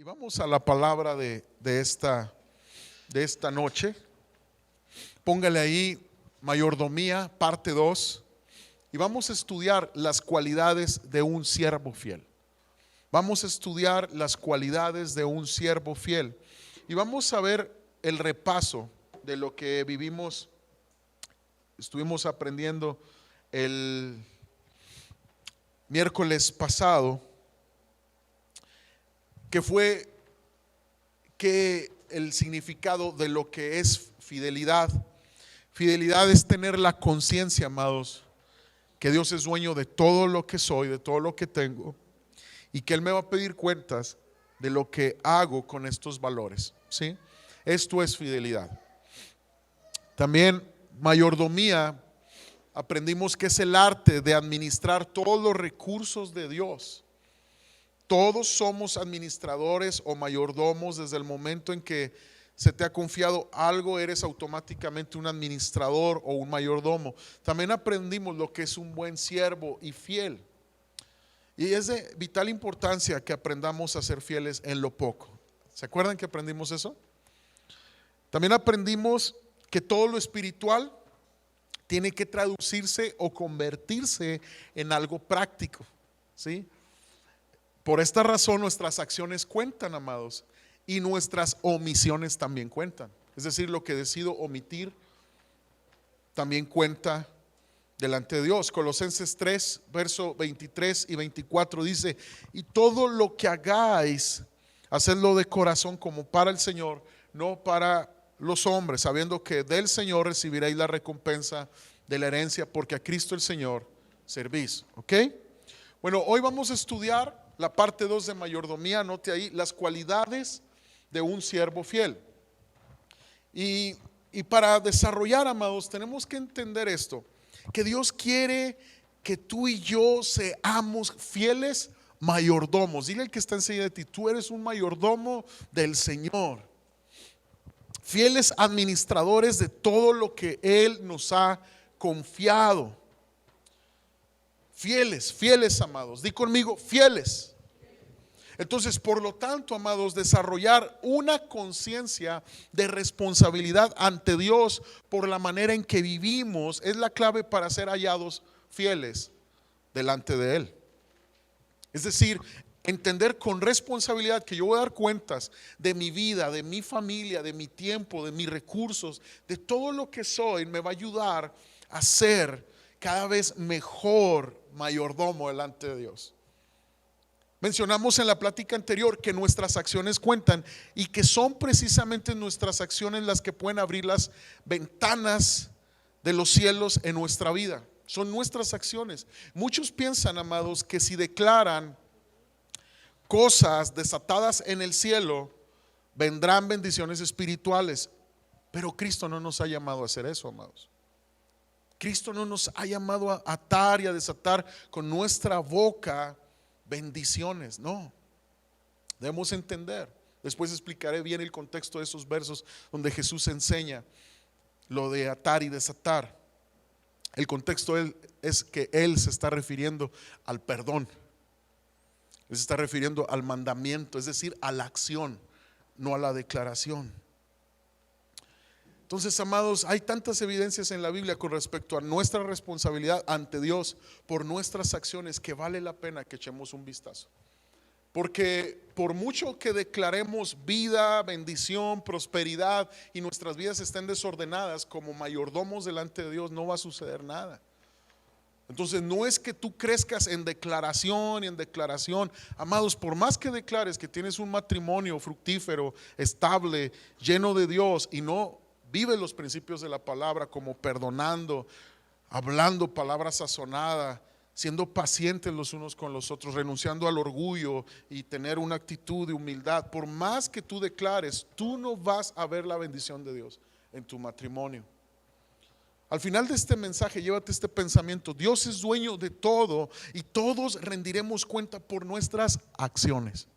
Vamos a la palabra de esta noche. Póngale ahí mayordomía, parte 2. Y vamos a estudiar las cualidades de un siervo fiel. Vamos a estudiar las cualidades de un siervo fiel. Y vamos a ver el repaso de lo que vivimos. Estuvimos aprendiendo el miércoles pasado, que fue que el significado de lo que es fidelidad. Fidelidad es tener la conciencia, amados, que Dios es dueño de todo lo que soy, de todo lo que tengo, y que Él me va a pedir cuentas de lo que hago con estos valores, ¿sí? Esto es fidelidad. También mayordomía, aprendimos que es el arte de administrar todos los recursos de Dios. Todos somos administradores o mayordomos. Desde el momento en que se te ha confiado algo, eres automáticamente un administrador o un mayordomo. También aprendimos lo que es un buen siervo y fiel. Y es de vital importancia que aprendamos a ser fieles en lo poco. ¿Se acuerdan que aprendimos eso? También aprendimos que todo lo espiritual tiene que traducirse o convertirse en algo práctico, ¿sí? Por esta razón nuestras acciones cuentan, amados, y nuestras omisiones también cuentan. Es decir, lo que decido omitir también cuenta delante de Dios. Colosenses 3, verso 23 y 24 dice: y todo lo que hagáis, hacedlo de corazón como para el Señor, no para los hombres, sabiendo que del Señor recibiréis la recompensa de la herencia, porque a Cristo el Señor servís. ¿Ok? Bueno, hoy vamos a estudiar la parte 2 de mayordomía. Anote ahí las cualidades de un siervo fiel. Y para desarrollar, amados, tenemos que entender esto, que Dios quiere que tú y yo seamos fieles mayordomos. Dile al que está enseguida de ti: tú eres un mayordomo del Señor. Fieles administradores de todo lo que Él nos ha confiado. Fieles, amados. Di conmigo, fieles. Entonces, por lo tanto, amados, desarrollar una conciencia de responsabilidad ante Dios por la manera en que vivimos es la clave para ser hallados fieles delante de Él. Es decir, entender con responsabilidad que yo voy a dar cuentas de mi vida, de mi familia, de mi tiempo, de mis recursos, de todo lo que soy. Me va a ayudar a ser cada vez mejor mayordomo delante de Dios. Mencionamos en la plática anterior que nuestras acciones cuentan y que son precisamente nuestras acciones las que pueden abrir las ventanas de los cielos en nuestra vida. Son nuestras acciones. Muchos piensan, amados, que si declaran cosas desatadas en el cielo, vendrán bendiciones espirituales. Pero Cristo no nos ha llamado a hacer eso, amados. Cristo no nos ha llamado a atar y a desatar con nuestra boca bendiciones, no. Debemos entender. Después explicaré bien el contexto de esos versos donde Jesús enseña lo de atar y desatar. El contexto es que Él se está refiriendo al perdón. Él se está refiriendo al mandamiento, es decir, a la acción, no a la declaración. Entonces, amados, hay tantas evidencias en la Biblia con respecto a nuestra responsabilidad ante Dios por nuestras acciones que vale la pena que echemos un vistazo. Porque por mucho que declaremos vida, bendición, prosperidad y nuestras vidas estén desordenadas, como mayordomos delante de Dios no va a suceder nada. Entonces no es que tú crezcas en declaración y en declaración. Amados, por más que declares que tienes un matrimonio fructífero, estable, lleno de Dios, y no vive los principios de la palabra, como perdonando, hablando palabra sazonada, siendo pacientes los unos con los otros, renunciando al orgullo y tener una actitud de humildad, por más que tú declares, tú no vas a ver la bendición de Dios en tu matrimonio. Al final de este mensaje, llévate este pensamiento: Dios es dueño de todo y todos rendiremos cuenta por nuestras acciones.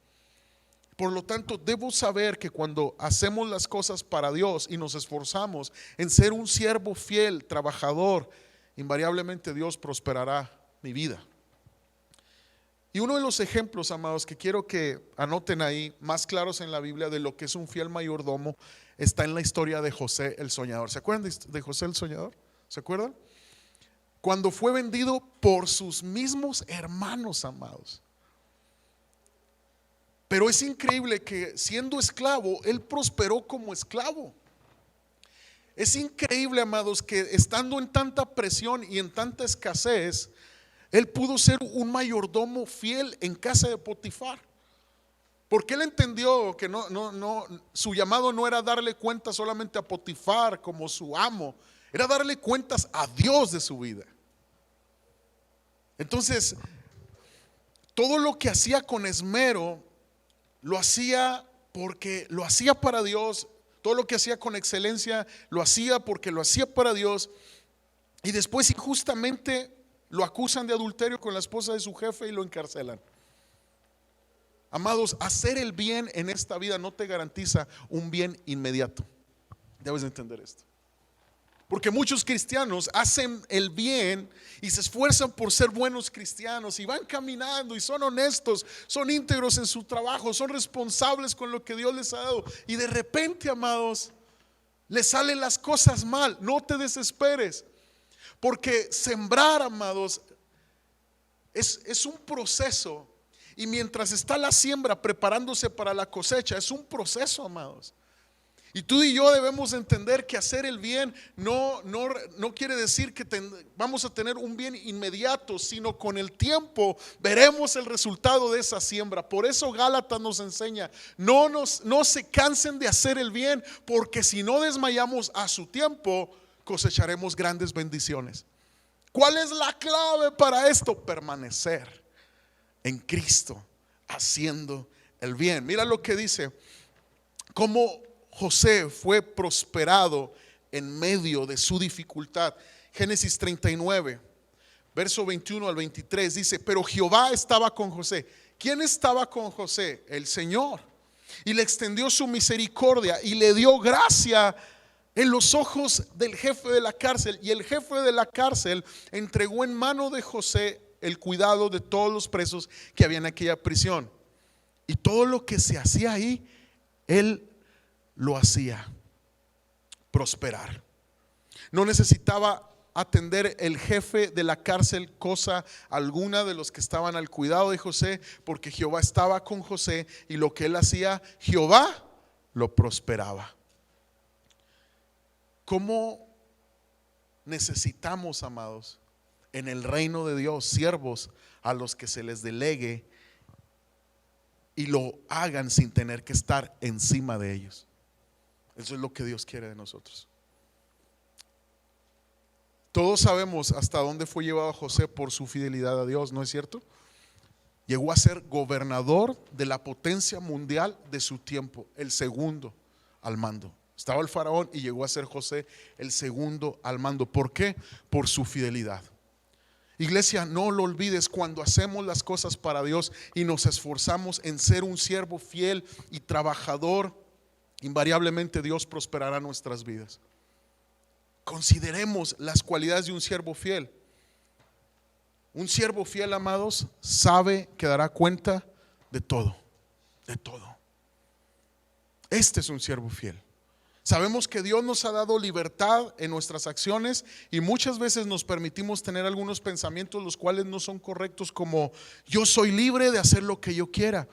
Por lo tanto, debo saber que cuando hacemos las cosas para Dios y nos esforzamos en ser un siervo fiel, trabajador, invariablemente Dios prosperará mi vida. Y Y uno de los ejemplos, amados, que quiero que anoten ahí, más claros en la Biblia de lo que es un fiel mayordomo, está en la historia de José el soñador. ¿Se acuerdan de José el soñador? ¿Se acuerdan? Cuando fue vendido por sus mismos hermanos, amados. Pero es increíble que siendo esclavo, él prosperó como esclavo. Es increíble, amados, que estando en tanta presión y en tanta escasez, él pudo ser un mayordomo fiel en casa de Potifar. Porque él entendió que su llamado no era darle cuentas solamente a Potifar como su amo, era darle cuentas a Dios de su vida. Entonces, todo lo que hacía con esmero, lo hacía porque lo hacía para Dios. Todo lo que hacía con excelencia, lo hacía porque lo hacía para Dios. Y después injustamente lo acusan de adulterio con la esposa de su jefe y lo encarcelan. Amados, hacer el bien en esta vida no te garantiza un bien inmediato. Debes entender esto. Porque muchos cristianos hacen el bien y se esfuerzan por ser buenos cristianos y van caminando y son honestos, son íntegros en su trabajo, son responsables con lo que Dios les ha dado. Y de repente, amados, les salen las cosas mal. No te desesperes, porque sembrar, amados, es un proceso. Y mientras está la siembra preparándose para la cosecha, es un proceso, amados. Y tú y yo debemos entender que hacer el bien no quiere decir que vamos a tener un bien inmediato, sino con el tiempo veremos el resultado de esa siembra. Por eso Gálatas nos enseña, no se cansen de hacer el bien, porque si no desmayamos a su tiempo, cosecharemos grandes bendiciones. ¿Cuál es la clave para esto? Permanecer en Cristo, haciendo el bien. Mira lo que dice, cómo José fue prosperado en medio de su dificultad. Génesis 39, verso 21 al 23 dice: pero Jehová estaba con José. ¿Quién estaba con José? El Señor. Y le extendió su misericordia y le dio gracia en los ojos del jefe de la cárcel. Y el jefe de la cárcel entregó en mano de José el cuidado de todos los presos que había en aquella prisión. Y todo lo que se hacía ahí, él lo hacía prosperar. No necesitaba atender el jefe de la cárcel cosa alguna de los que estaban al cuidado de José, porque Jehová estaba con José y lo que él hacía, Jehová lo prosperaba. ¿Cómo necesitamos, amados, en el reino de Dios, siervos a los que se les delegue y lo hagan sin tener que estar encima de ellos? Eso es lo que Dios quiere de nosotros. Todos sabemos hasta dónde fue llevado José por su fidelidad a Dios, ¿no es cierto? Llegó a ser gobernador de la potencia mundial de su tiempo, el segundo al mando. Estaba el faraón y llegó a ser José el segundo al mando. ¿Por qué? Por su fidelidad. Iglesia, no lo olvides, cuando hacemos las cosas para Dios y nos esforzamos en ser un siervo fiel y trabajador, invariablemente Dios prosperará nuestras vidas. Consideremos las cualidades de un siervo fiel. Un siervo fiel, amados, sabe que dará cuenta de todo, de todo. Este es un siervo fiel. Sabemos que Dios nos ha dado libertad en nuestras acciones y muchas veces nos permitimos tener algunos pensamientos los cuales no son correctos, como yo soy libre de hacer lo que yo quiera.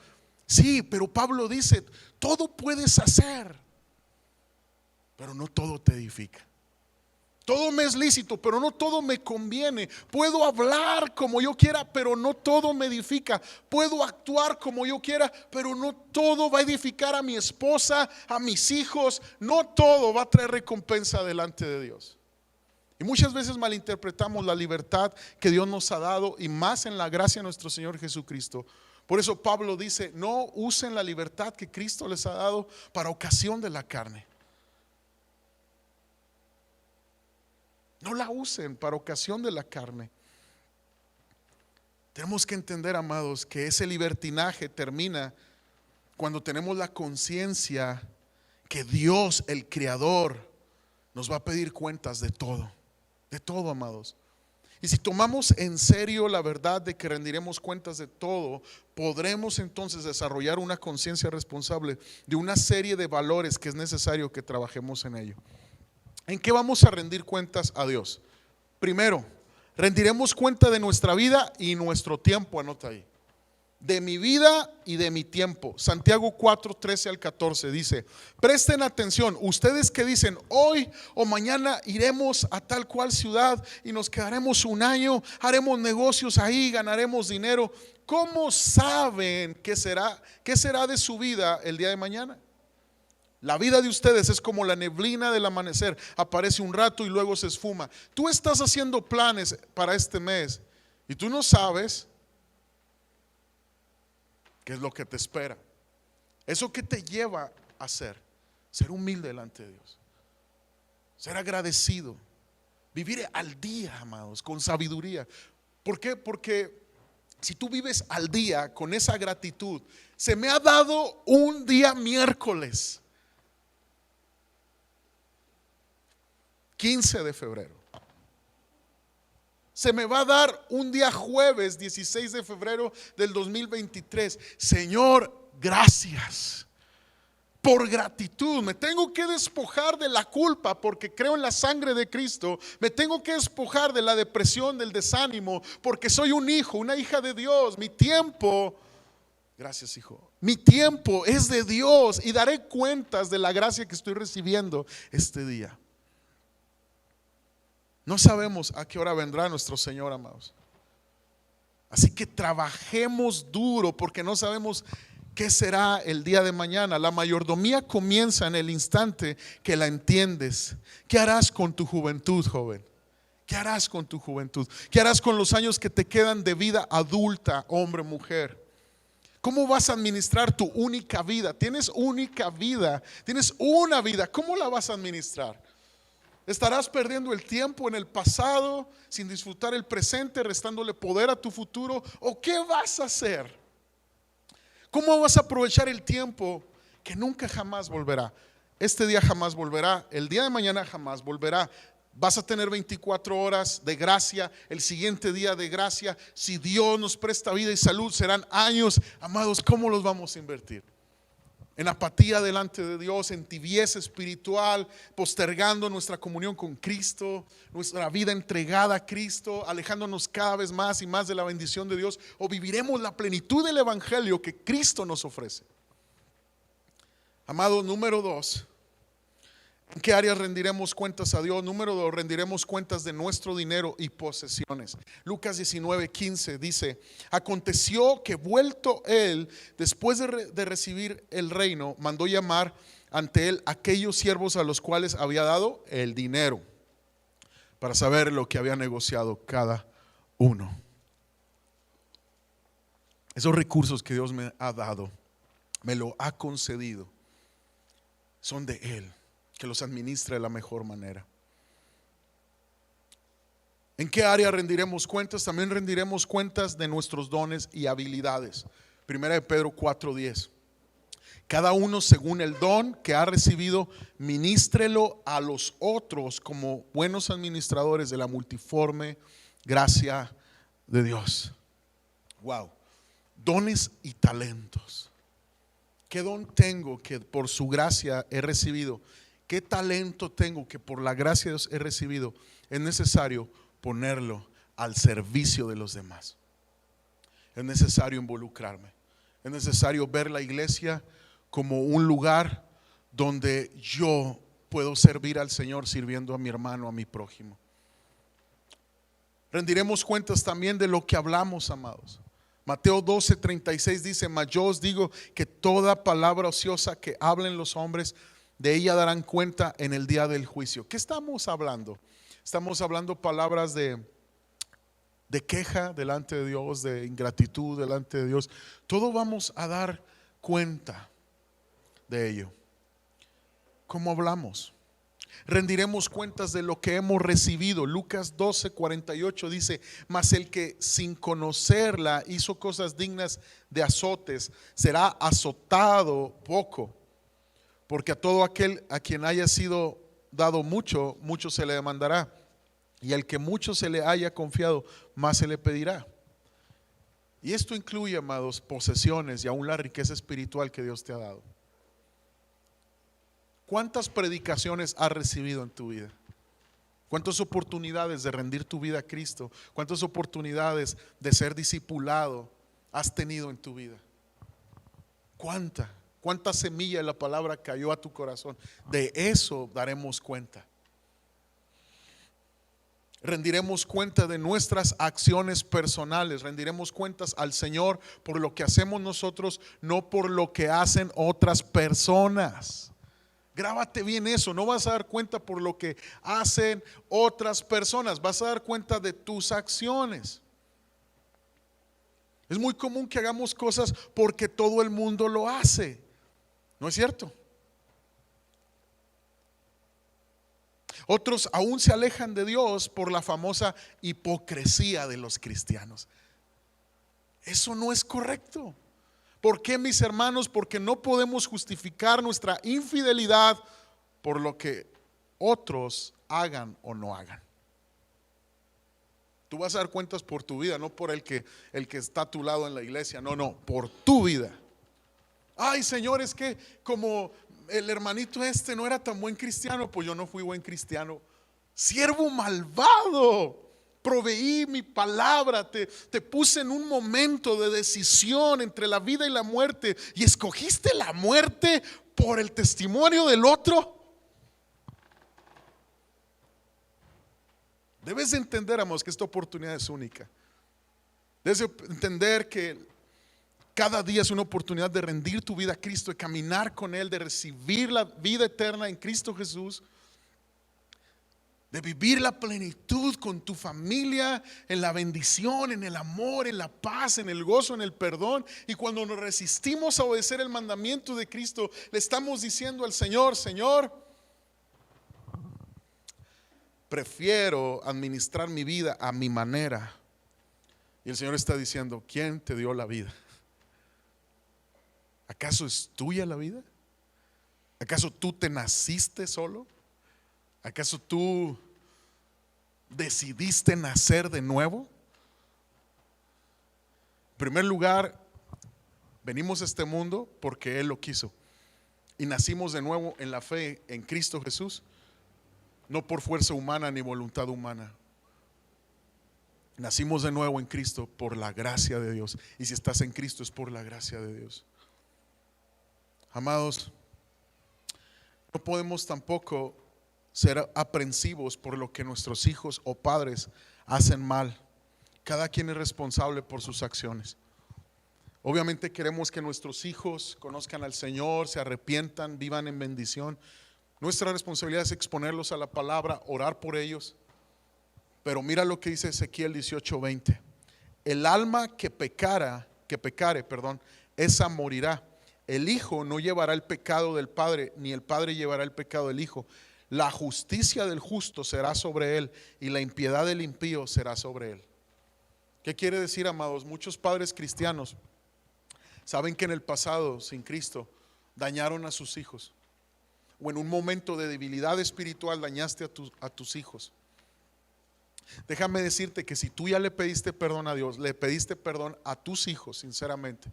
Sí, pero Pablo dice, todo puedes hacer, pero no todo te edifica. Todo me es lícito, pero no todo me conviene. Puedo hablar como yo quiera, pero no todo me edifica. Puedo actuar como yo quiera, pero no todo va a edificar a mi esposa, a mis hijos. No todo va a traer recompensa delante de Dios. Y muchas veces malinterpretamos la libertad que Dios nos ha dado, y más en la gracia de nuestro Señor Jesucristo. Por eso Pablo dice, no usen la libertad que Cristo les ha dado para ocasión de la carne. No la usen para ocasión de la carne. Tenemos que entender, amados, que ese libertinaje termina cuando tenemos la conciencia que Dios, el Creador, nos va a pedir cuentas de todo, amados. Y si tomamos en serio la verdad de que rendiremos cuentas de todo, podremos entonces desarrollar una conciencia responsable de una serie de valores que es necesario que trabajemos en ello. ¿En qué vamos a rendir cuentas a Dios? Primero, rendiremos cuenta de nuestra vida y nuestro tiempo, anota ahí. De mi vida y de mi tiempo. Santiago 4, 13 al 14 dice: presten atención, ustedes que dicen hoy o mañana iremos a tal cual ciudad y nos quedaremos un año, haremos negocios ahí, ganaremos dinero. ¿Cómo saben qué será de su vida el día de mañana? La vida de ustedes es como la neblina del amanecer, aparece un rato y luego se esfuma. Tú estás haciendo planes para este mes y tú no sabes qué es lo que te espera. Eso que te lleva a hacer, ser humilde delante de Dios, ser agradecido, vivir al día, amados, con sabiduría. ¿Por qué? Porque si tú vives al día con esa gratitud, se me ha dado un día miércoles 15 de febrero. Se me va a dar un día jueves 16 de febrero del 2023. Señor, gracias. Por gratitud me tengo que despojar de la culpa porque creo en la sangre de Cristo. Me tengo que despojar de la depresión, del desánimo, porque soy un hijo, una hija de Dios. Mi tiempo, gracias hijo, mi tiempo es de Dios y daré cuentas de la gracia que estoy recibiendo este día. No sabemos a qué hora vendrá nuestro Señor, amados. Así que trabajemos duro porque no sabemos qué será el día de mañana. La mayordomía comienza en el instante que la entiendes. ¿Qué harás con tu juventud, joven? ¿Qué harás con tu juventud? ¿Qué harás con los años que te quedan de vida adulta, hombre, mujer? ¿Cómo vas a administrar tu única vida? Tienes única vida, tienes una vida. ¿Cómo la vas a administrar? ¿Estarás perdiendo el tiempo en el pasado sin disfrutar el presente, restándole poder a tu futuro? ¿O qué vas a hacer? ¿Cómo vas a aprovechar el tiempo que nunca jamás volverá? Este día jamás volverá, el día de mañana jamás volverá. Vas a tener 24 horas de gracia, el siguiente día de gracia. Si Dios nos presta vida y salud, serán años. Amados, ¿cómo los vamos a invertir? En apatía delante de Dios, en tibieza espiritual, postergando nuestra comunión con Cristo, nuestra vida entregada a Cristo, alejándonos cada vez más y más de la bendición de Dios, o viviremos la plenitud del evangelio que Cristo nos ofrece. Amado, número 2, ¿en qué áreas rendiremos cuentas a Dios? Número 2, rendiremos cuentas de nuestro dinero y posesiones. Lucas 19:15 dice: aconteció que vuelto él, después de recibir el reino, mandó llamar ante él aquellos siervos a los cuales había dado el dinero, para saber lo que había negociado cada uno. Esos recursos que Dios me ha dado, me lo ha concedido, son de él, que los administre de la mejor manera. ¿En qué área rendiremos cuentas? También rendiremos cuentas de nuestros dones y habilidades. Primera de Pedro 4:10. Cada uno según el don que ha recibido, ministrelo a los otros como buenos administradores de la multiforme gracia de Dios. Wow. Dones y talentos. ¿Qué don tengo que por su gracia he recibido? ¿Qué talento tengo que por la gracia de Dios he recibido? Es necesario ponerlo al servicio de los demás. Es necesario involucrarme. Es necesario ver la iglesia como un lugar donde yo puedo servir al Señor sirviendo a mi hermano, a mi prójimo. Rendiremos cuentas también de lo que hablamos, amados. Mateo 12:36 dice: mas yo os digo que toda palabra ociosa que hablen los hombres, de ella darán cuenta en el día del juicio. ¿Qué estamos hablando? Estamos hablando palabras de queja delante de Dios, de ingratitud delante de Dios. Todo vamos a dar cuenta de ello. ¿Cómo hablamos? Rendiremos cuentas de lo que hemos recibido. Lucas 12:48 dice: mas el que sin conocerla hizo cosas dignas de azotes, será azotado poco. Porque a todo aquel a quien haya sido dado mucho, mucho se le demandará. Y al que mucho se le haya confiado, más se le pedirá. Y esto incluye, amados, posesiones y aún la riqueza espiritual que Dios te ha dado. ¿Cuántas predicaciones has recibido en tu vida? ¿Cuántas oportunidades de rendir tu vida a Cristo? ¿Cuántas oportunidades de ser discipulado has tenido en tu vida? ¿Cuánta semilla de la palabra cayó a tu corazón? De eso daremos cuenta. Rendiremos cuenta de nuestras acciones personales, rendiremos cuentas al Señor por lo que hacemos nosotros, no por lo que hacen otras personas. Grábate bien eso, no vas a dar cuenta por lo que hacen otras personas, vas a dar cuenta de tus acciones. Es muy común que hagamos cosas porque todo el mundo lo hace, ¿no es cierto? Otros aún se alejan de Dios por la famosa hipocresía de los cristianos. Eso no es correcto. ¿Por qué, mis hermanos? Porque no podemos justificar nuestra infidelidad por lo que otros hagan o no hagan. Tú vas a dar cuentas por tu vida, no por el que está a tu lado en la iglesia. No, por tu vida. Ay, Señor, es que como el hermanito este no era tan buen cristiano, pues yo no fui buen cristiano. Siervo malvado, proveí mi palabra, te puse en un momento de decisión entre la vida y la muerte y escogiste la muerte por el testimonio del otro. Debes de entender, amados, que esta oportunidad es única. Debes de entender que cada día es una oportunidad de rendir tu vida a Cristo, de caminar con Él, de recibir la vida eterna en Cristo Jesús, de vivir la plenitud con tu familia, en la bendición, en el amor, en la paz, en el gozo, en el perdón. Y cuando nos resistimos a obedecer el mandamiento de Cristo, le estamos diciendo al Señor: Señor, prefiero administrar mi vida a mi manera. Y el Señor está diciendo: ¿quién te dio la vida? ¿Acaso es tuya la vida? ¿Acaso tú te naciste solo? ¿Acaso tú decidiste nacer de nuevo? En primer lugar, venimos a este mundo porque Él lo quiso. Y nacimos de nuevo en la fe en Cristo Jesús, no por fuerza humana ni voluntad humana. Nacimos de nuevo en Cristo por la gracia de Dios. Y si estás en Cristo es por la gracia de Dios. Amados, no podemos tampoco ser aprensivos por lo que nuestros hijos o padres hacen mal. Cada quien es responsable por sus acciones. Obviamente queremos que nuestros hijos conozcan al Señor, se arrepientan, vivan en bendición. Nuestra responsabilidad es exponerlos a la palabra, orar por ellos. Pero mira lo que dice Ezequiel 18:20. El alma que pecare, esa morirá. El hijo no llevará el pecado del padre, ni el padre llevará el pecado del hijo. La justicia del justo será sobre él, y la impiedad del impío será sobre él. ¿Qué quiere decir, amados? Muchos padres cristianos saben que en el pasado, sin Cristo, dañaron a sus hijos, o en un momento de debilidad espiritual dañaste a tus hijos. Déjame decirte que si tú ya le pediste perdón a Dios, le pediste perdón a tus hijos sinceramente,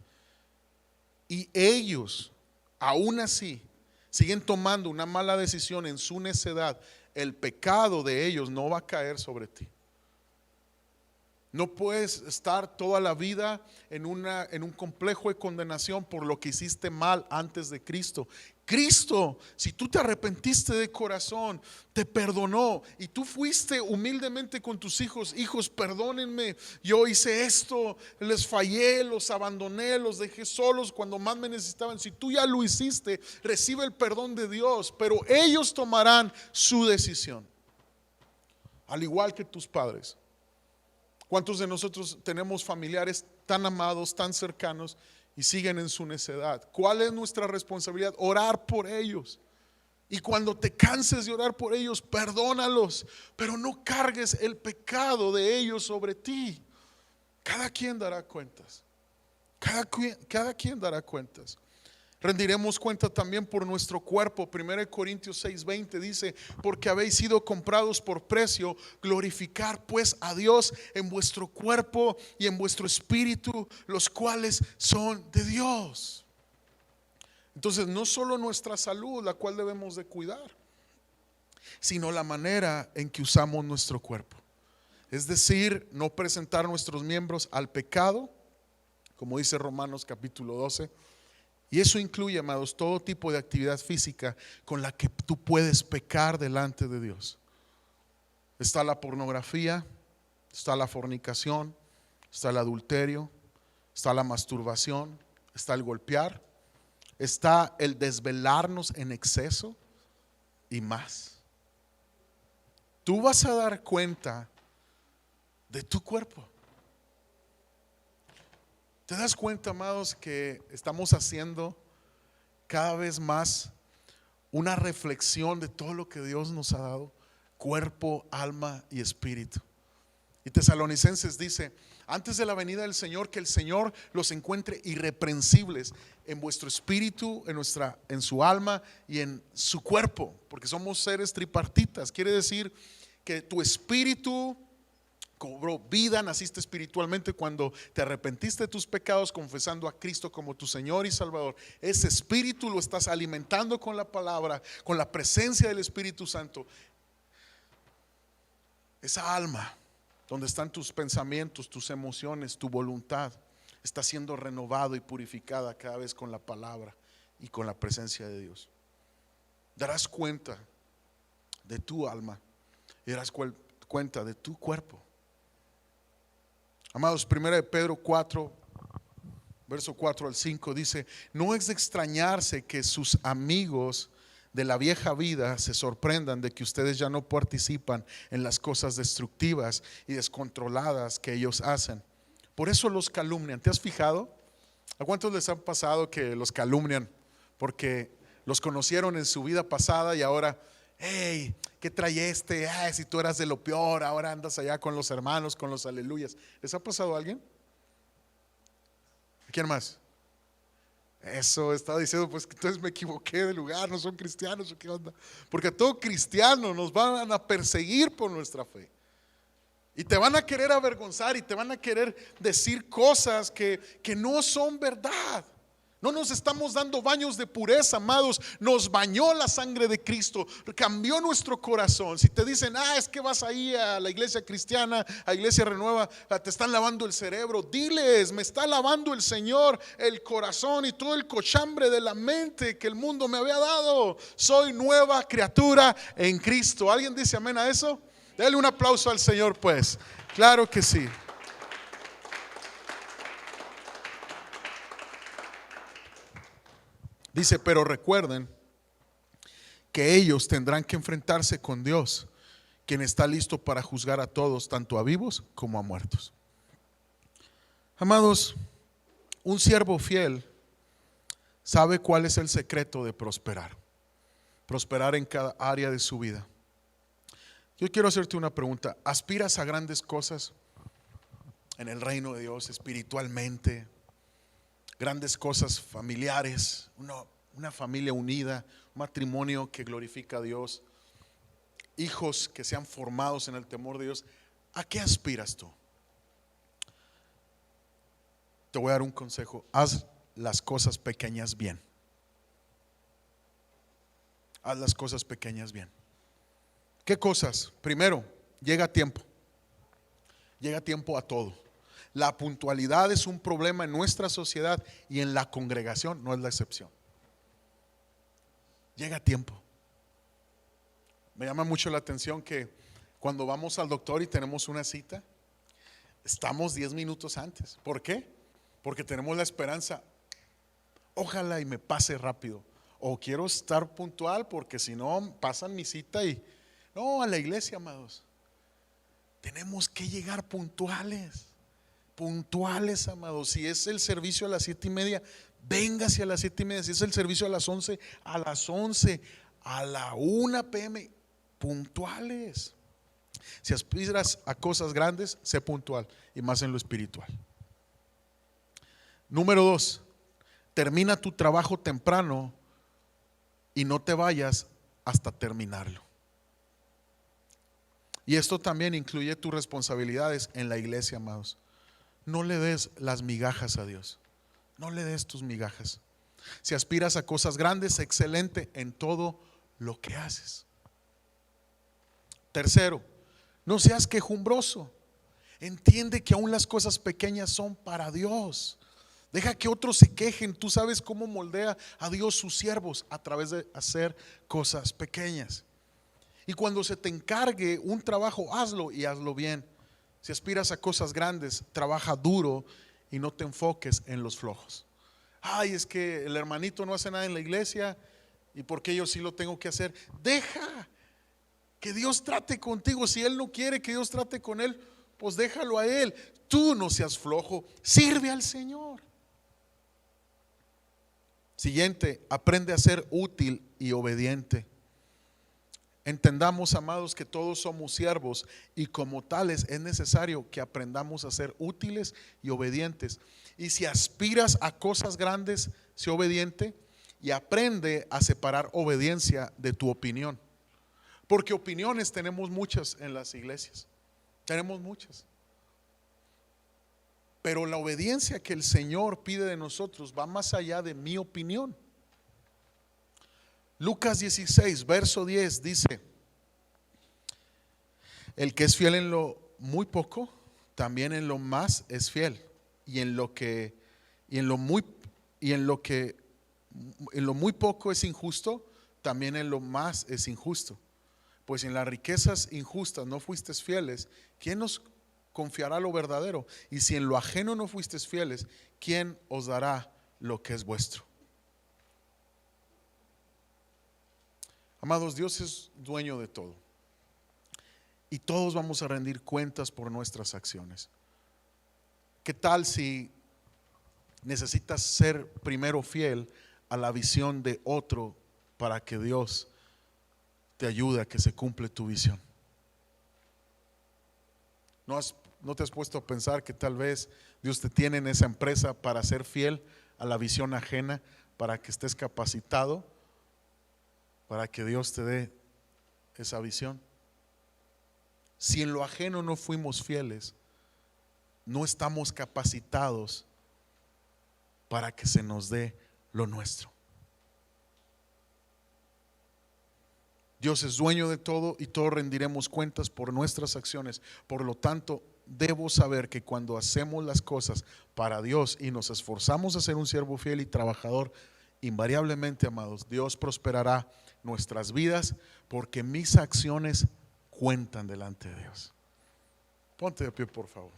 y ellos aún así siguen tomando una mala decisión en su necedad, el pecado de ellos no va a caer sobre ti. No puedes estar toda la vida en un complejo de condenación por lo que hiciste mal antes de Cristo. Cristo, si tú te arrepentiste de corazón, te perdonó y tú fuiste humildemente con tus hijos: hijos, perdónenme, yo hice esto, les fallé, los abandoné, los dejé solos cuando más me necesitaban. Si tú ya lo hiciste, recibe el perdón de Dios, pero ellos tomarán su decisión, al igual que tus padres. ¿Cuántos de nosotros tenemos familiares tan amados, tan cercanos, y siguen en su necedad? ¿Cuál es nuestra responsabilidad? Orar por ellos. Y cuando te canses de orar por ellos, perdónalos, pero no cargues el pecado de ellos sobre ti. Cada quien dará cuentas. Cada quien dará cuentas. Rendiremos cuenta también por nuestro cuerpo. 1 Corintios 6:20 dice: porque habéis sido comprados por precio, glorificar pues a Dios en vuestro cuerpo y en vuestro espíritu, los cuales son de Dios. Entonces no solo nuestra salud la cual debemos de cuidar, sino la manera en que usamos nuestro cuerpo. Es decir, no presentar nuestros miembros al pecado, como dice Romanos capítulo 12. Y eso incluye, amados, todo tipo de actividad física con la que tú puedes pecar delante de Dios. Está la pornografía, está la fornicación, está el adulterio, está la masturbación, está el golpear, está el desvelarnos en exceso y más. Tú vas a dar cuenta de tu cuerpo. ¿Te das cuenta, amados, que estamos haciendo cada vez más una reflexión de todo lo que Dios nos ha dado? Cuerpo, alma y espíritu. Y Tesalonicenses dice: antes de la venida del Señor, que el Señor los encuentre irreprensibles en vuestro espíritu, en su alma y en su cuerpo, porque somos seres tripartitas. Quiere decir que tu espíritu cobró vida, naciste espiritualmente cuando te arrepentiste de tus pecados, confesando a Cristo como tu Señor y Salvador. Ese espíritu lo estás alimentando con la palabra, con la presencia del Espíritu Santo. Esa alma, donde están tus pensamientos, tus emociones, tu voluntad, está siendo renovado y purificada cada vez con la palabra y con la presencia de Dios. Darás cuenta de tu alma y darás cuenta de tu cuerpo. Amados, 1 Pedro 4, verso 4 al 5 dice: no es de extrañarse que sus amigos de la vieja vida se sorprendan de que ustedes ya no participan en las cosas destructivas y descontroladas que ellos hacen. Por eso los calumnian. ¿Te has fijado? ¿A cuántos les ha pasado que los calumnian porque los conocieron en su vida pasada y ahora: hey, ¿qué trae este? Ay, si tú eras de lo peor, ahora andas allá con los hermanos, con los aleluyas. ¿Les ha pasado a alguien? ¿Quién más? Eso estaba diciendo, pues que entonces me equivoqué de lugar, no son cristianos o qué onda. Porque a todo cristiano nos van a perseguir por nuestra fe. Y te van a querer avergonzar y te van a querer decir cosas que no son verdad. No nos estamos dando baños de pureza, amados. Nos bañó la sangre de Cristo, cambió nuestro corazón. Si te dicen: es que vas ahí a la iglesia cristiana, a Iglesia Renueva, te están lavando el cerebro, diles: me está lavando el Señor el corazón y todo el cochambre de la mente que el mundo me había dado. Soy nueva criatura en Cristo. ¿Alguien dice amén a eso? Dale un aplauso al Señor, pues. Claro que sí. Dice: pero recuerden que ellos tendrán que enfrentarse con Dios, quien está listo para juzgar a todos, tanto a vivos como a muertos. Amados, un siervo fiel sabe cuál es el secreto de prosperar. Prosperar en cada área de su vida. Yo quiero hacerte una pregunta: ¿aspiras a grandes cosas en el reino de Dios espiritualmente? Grandes cosas familiares, una familia unida, un matrimonio que glorifica a Dios, hijos que sean formados en el temor de Dios. ¿A qué aspiras tú? Te voy a dar un consejo: haz las cosas pequeñas bien. Haz las cosas pequeñas bien. ¿Qué cosas? Primero, llega a tiempo. Llega a tiempo a todo. La puntualidad es un problema en nuestra sociedad y en la congregación no es la excepción. Llega a tiempo. Me llama mucho la atención que cuando vamos al doctor y tenemos una cita, estamos 10 minutos antes. ¿Por qué? Porque tenemos la esperanza: ojalá y me pase rápido, o quiero estar puntual porque si no pasan mi cita. Y no, a la iglesia, amados, tenemos que llegar puntuales. Puntuales, amados. Si es el servicio a las 7:30, véngase a las 7:30. Si es el servicio a las 11, a las 11, a la 1 p.m. puntuales. Si aspiras a cosas grandes, sé puntual, y más en lo espiritual. Número 2, Termina tu trabajo temprano y no te vayas hasta terminarlo. Y esto también incluye tus responsabilidades en la iglesia, amados. No le des las migajas a Dios. No le des tus migajas. Si aspiras a cosas grandes, excelente en todo lo que haces. Tercero, no seas quejumbroso. Entiende que aún las cosas pequeñas son para Dios. Deja que otros se quejen. Tú sabes cómo moldea a Dios sus siervos a través de hacer cosas pequeñas. Y cuando se te encargue un trabajo, hazlo y hazlo bien. Si aspiras a cosas grandes, trabaja duro y no te enfoques en los flojos. Ay, es que el hermanito no hace nada en la iglesia y porque yo sí lo tengo que hacer. Deja que Dios trate contigo. Si Él no quiere que Dios trate con él, pues déjalo a Él. Tú no seas flojo, sirve al Señor. Siguiente, aprende a ser útil y obediente. Entendamos, amados, que todos somos siervos y como tales es necesario que aprendamos a ser útiles y obedientes. Y si aspiras a cosas grandes, sé obediente y aprende a separar obediencia de tu opinión. Porque opiniones tenemos muchas en las iglesias. Tenemos muchas. Pero la obediencia que el Señor pide de nosotros va más allá de mi opinión. Lucas 16, verso 10 dice: el que es fiel en lo muy poco, también en lo más es fiel. Y en lo muy poco es injusto, también en lo más es injusto. Pues en las riquezas injustas no fuisteis fieles, ¿quién nos confiará lo verdadero? Y si en lo ajeno no fuisteis fieles, ¿quién os dará lo que es vuestro? Amados, Dios es dueño de todo. Y todos vamos a rendir cuentas por nuestras acciones. ¿Qué tal si necesitas ser primero fiel a la visión de otro para que Dios te ayude a que se cumpla tu visión? ¿No te has puesto a pensar que tal vez Dios te tiene en esa empresa para ser fiel a la visión ajena, para que estés capacitado, para que Dios te dé esa visión? Si en lo ajeno no fuimos fieles, no estamos capacitados para que se nos dé lo nuestro. Dios es dueño de todo y todos rendiremos cuentas por nuestras acciones. Por lo tanto, debo saber que cuando hacemos las cosas para Dios y nos esforzamos a ser un siervo fiel y trabajador, invariablemente, amados, Dios prosperará nuestras vidas, porque mis acciones cuentan delante de Dios. Ponte de pie, por favor.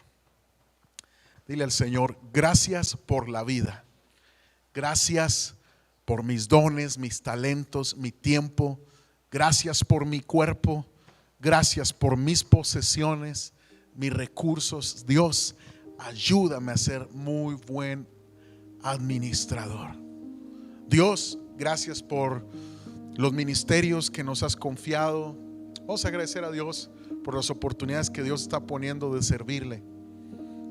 Dile al Señor: gracias por la vida. Gracias por mis dones, mis talentos, mi tiempo. Gracias por mi cuerpo. Gracias por mis posesiones, mis recursos. Dios, ayúdame a ser muy buen administrador. Dios, gracias por los ministerios que nos has confiado. Vamos a agradecer a Dios por las oportunidades que Dios está poniendo de servirle.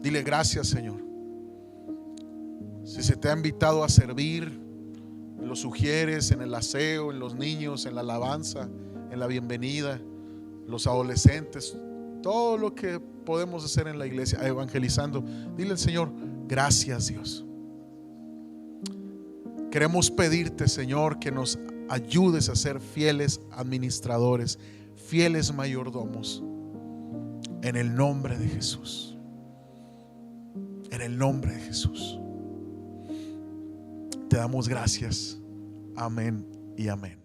Dile: gracias, Señor. Si se te ha invitado a servir, lo sugieres en el aseo, en los niños, en la alabanza, en la bienvenida, los adolescentes, todo lo que podemos hacer en la iglesia, evangelizando. Dile al Señor: gracias, Dios. Queremos pedirte, Señor, que nos ayudes a ser fieles administradores, fieles mayordomos, en el nombre de Jesús. En el nombre de Jesús te damos gracias. Amén y amén.